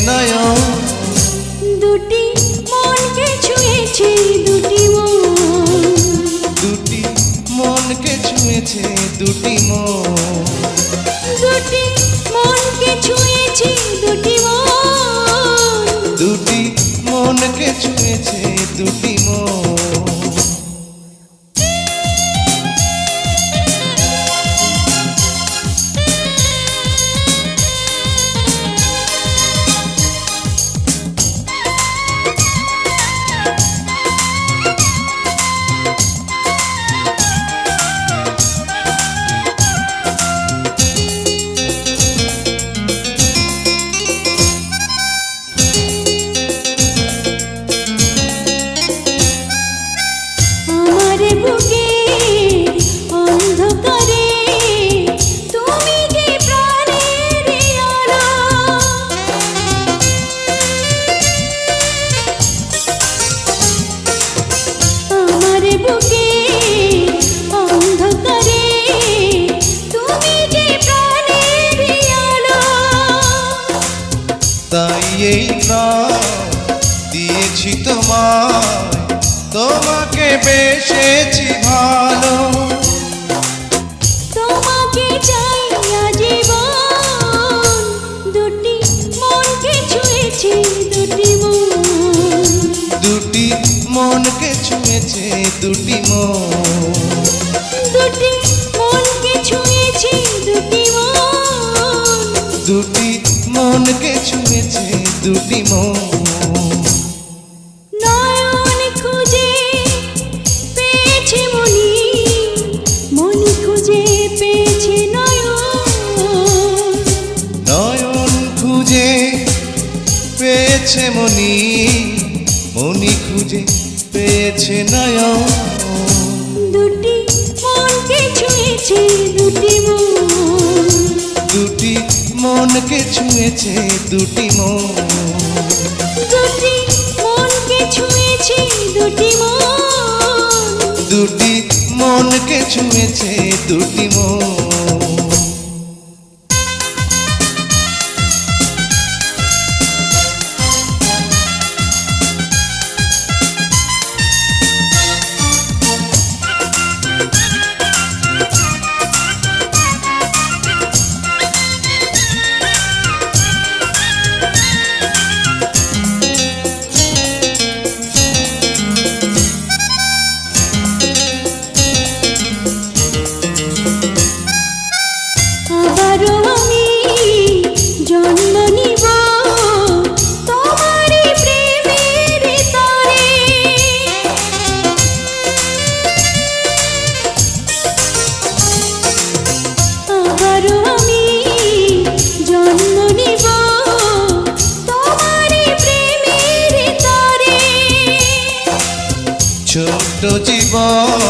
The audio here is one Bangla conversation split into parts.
নয়ন। দুটি মনকে ছুঁয়েছে দুটি মন, দুটি মনকে ছুঁয়েছে দুটি মন। দুটি মনকে ছুঁয়েছে দুটি মন, দুটি মনকে ছুঁয়েছে দুটি মন। তাই এই প্রাণ দিয়েছি তোমায়, তোমাকে বেসেছি ভালো। তোমাকে চাই আজীবন, দুটি মনকে ছুঁয়েছে দুটি মন। দুটি মনকে ছুঁয়েছে দুটি মন। দুটি মনকে ছুঁয়েছে দুটি মন। দুটি মনকে ছুঁয়েছে দুটি মন। নয়ন খুঁজে পেয়েছে মনি, মনি খুঁজে পেয়েছে নয়ন। নয়ন খুঁজে পেয়েছে মনি, মনি খুঁজে পেয়েছে নয়ন। দুটি মনকে ছুঁয়েছে দুটি মন। দুটি মনকে ছুঁয়েছে দুটি মন। দুটি মনকে ছুঁয়েছে দুটি মন। দুটি মনকে ছুঁয়েছে দুটি মন। আবারও আমি জন্ম নিব তোমারই প্রেমের তরে। আবারও আমি জন্ম নিব তোমারই প্রেমের তরে। ছোট্ট জীবন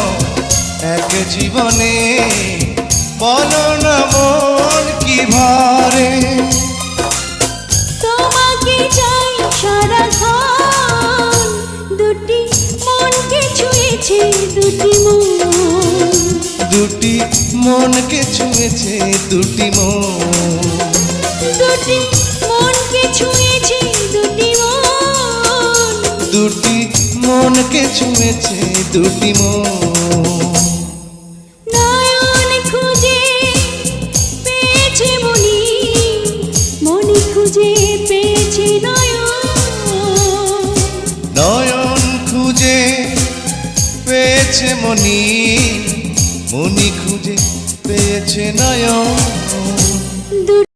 এক জীবনে, বলো না মন কি ভারে। তোমাকে চাই সারাক্ষণ, দুটি মনকে ছুঁয়েছে দুটি মন। দুটি মনকে ছুঁয়েছে দুটি মন। দুটি মনকে ছুঁয়েছে দুটি মন। দুটি মনকে ছুঁয়েছে দুটি মন। নয়ন খুঁজে পেয়েছে মনি, মনি খুঁজে পেয়েছে নয়ন। নয়ন খুঁজে পেয়েছে মনি, মনি খুঁজে পেয়েছে নয়ন।